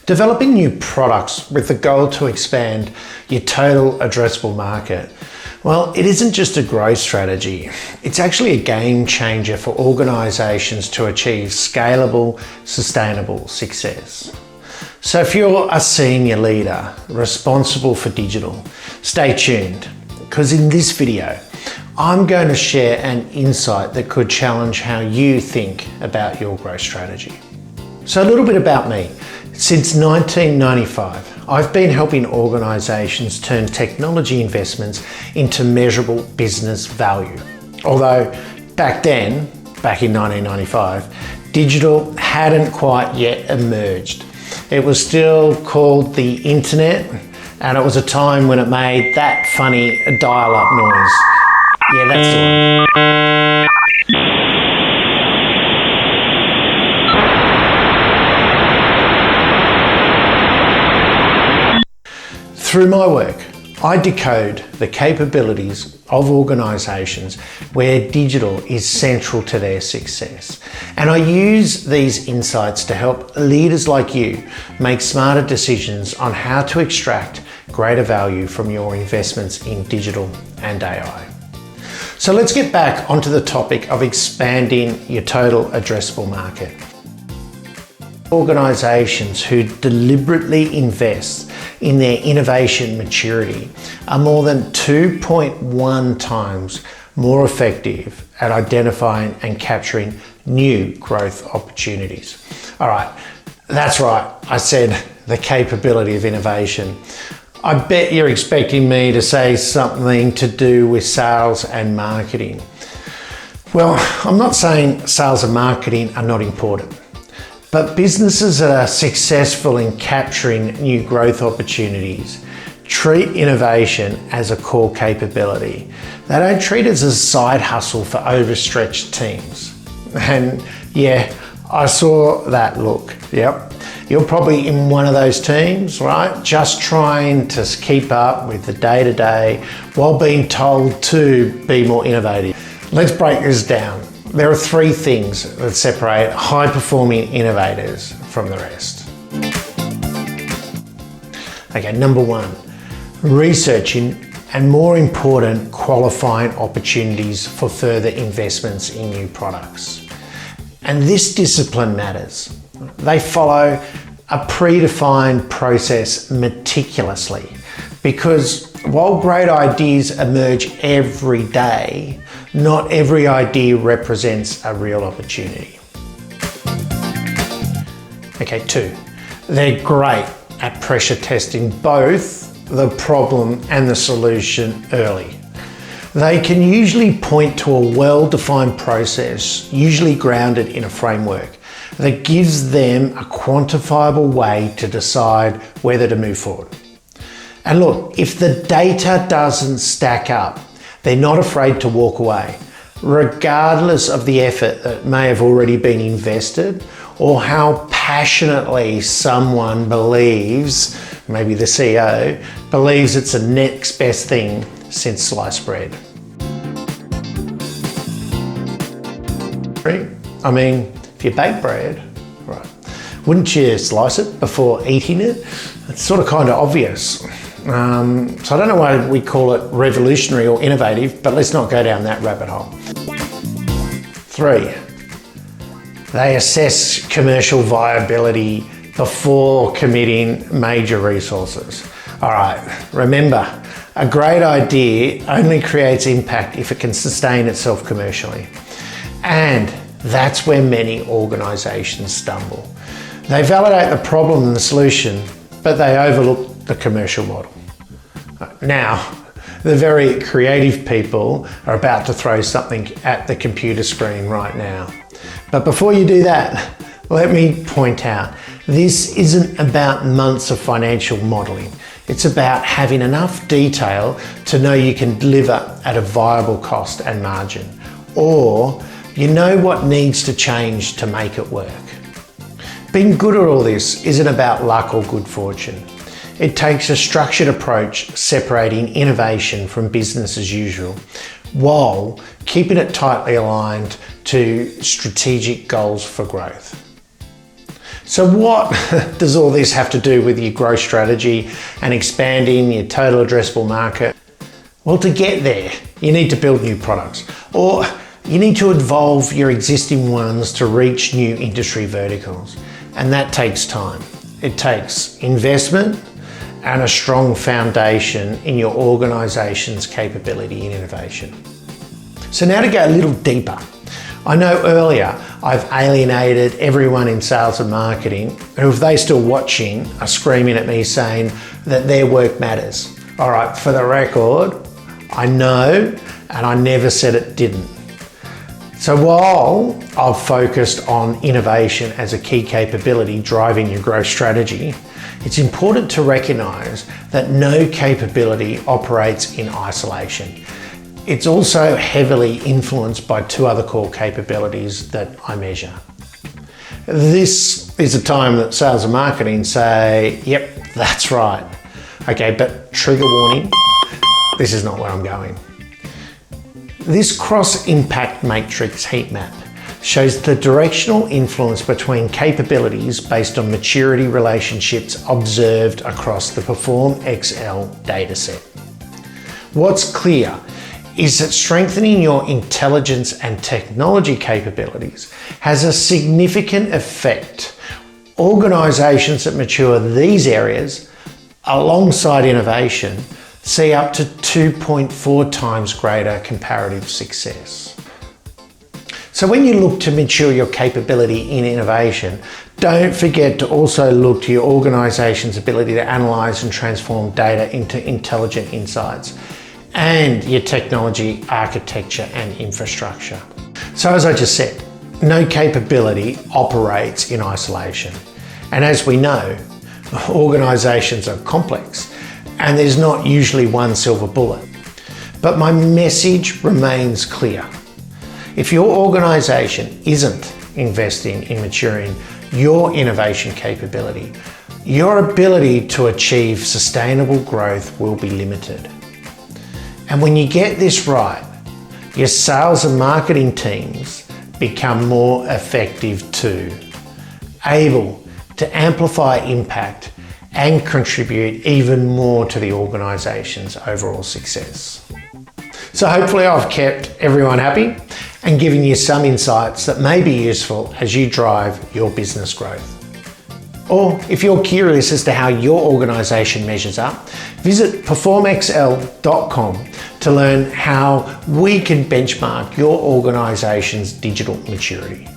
Developing new products with the goal to expand your total addressable market. Well, it isn't just a growth strategy. It's actually a game changer for organizations to achieve scalable, sustainable success. So if you're a senior leader responsible for digital, stay tuned, because in this video, I'm going to share an insight that could challenge how you think about your growth strategy. So a little bit about me. Since 1995, I've been helping organisations turn technology investments into measurable business value. Although back then, back in 1995, digital hadn't quite yet emerged. It was still called the internet, and it was a time when it made that funny dial-up noise. Yeah, that's the one. Through my work, I decode the capabilities of organisations where digital is central to their success. And I use these insights to help leaders like you make smarter decisions on how to extract greater value from your investments in digital and AI. So let's get back onto the topic of expanding your total addressable market. Organisations who deliberately invest in their innovation maturity are more than 2.1 times more effective at identifying and capturing new growth opportunities. All right, that's right, I said the capability of innovation. I bet you're expecting me to say something to do with sales and marketing. Well, I'm not saying sales and marketing are not important. But businesses that are successful in capturing new growth opportunities treat innovation as a core capability. They don't treat it as a side hustle for overstretched teams. And yeah, I saw that look. Yep. You're probably in one of those teams, right? Just trying to keep up with the day-to-day while being told to be more innovative. Let's break this down. There are three things that separate high-performing innovators from the rest. Okay, number one, researching and, more important, qualifying opportunities for further investments in new products. And this discipline matters. They follow a predefined process meticulously, because while great ideas emerge every day, not every idea represents a real opportunity. Okay, two, they're great at pressure testing both the problem and the solution early. They can usually point to a well-defined process, usually grounded in a framework, that gives them a quantifiable way to decide whether to move forward. And look, if the data doesn't stack up, they're not afraid to walk away, regardless of the effort that may have already been invested or how passionately someone believes, maybe the CEO, believes it's the next best thing since sliced bread. I mean, if you bake bread, right, wouldn't you slice it before eating it? It's sort of kind of obvious. So I don't know why we call it revolutionary or innovative, but let's not go down that rabbit hole. Three, they assess commercial viability before committing major resources. All right, remember, a great idea only creates impact if it can sustain itself commercially. And that's where many organisations stumble. They validate the problem and the solution, but they overlook the commercial model. Now, the very creative people are about to throw something at the computer screen right now. But before you do that, let me point out, this isn't about months of financial modelling. It's about having enough detail to know you can deliver at a viable cost and margin, or you know what needs to change to make it work. Being good at all this isn't about luck or good fortune. It takes a structured approach separating innovation from business as usual, while keeping it tightly aligned to strategic goals for growth. So what does all this have to do with your growth strategy and expanding your total addressable market? Well, to get there, you need to build new products, or you need to evolve your existing ones to reach new industry verticals. And that takes time. It takes investment and a strong foundation in your organization's capability and innovation. So now to go a little deeper. I know earlier I've alienated everyone in sales and marketing who, if they're still watching, are screaming at me saying that their work matters. All right, for the record, I know, and I never said it didn't. So while I've focused on innovation as a key capability driving your growth strategy, it's important to recognize that no capability operates in isolation. It's also heavily influenced by two other core capabilities that I measure. This is a time that sales and marketing say, yep, that's right. Okay, but trigger warning, this is not where I'm going. This cross-impact matrix heat map shows the directional influence between capabilities based on maturity relationships observed across the perform.xL dataset. What's clear is that strengthening your intelligence and technology capabilities has a significant effect. Organizations that mature these areas alongside innovation see up to 2.4 times greater comparative success. So when you look to mature your capability in innovation, don't forget to also look to your organization's ability to analyze and transform data into intelligent insights, and your technology architecture and infrastructure. So as I just said, no capability operates in isolation. And as we know, organizations are complex and there's not usually one silver bullet. But my message remains clear. If your organization isn't investing in maturing your innovation capability, your ability to achieve sustainable growth will be limited. And when you get this right, your sales and marketing teams become more effective too, able to amplify impact and contribute even more to the organization's overall success. So hopefully I've kept everyone happy and given you some insights that may be useful as you drive your business growth. Or if you're curious as to how your organization measures up, visit perform.xL.com to learn how we can benchmark your organization's digital maturity.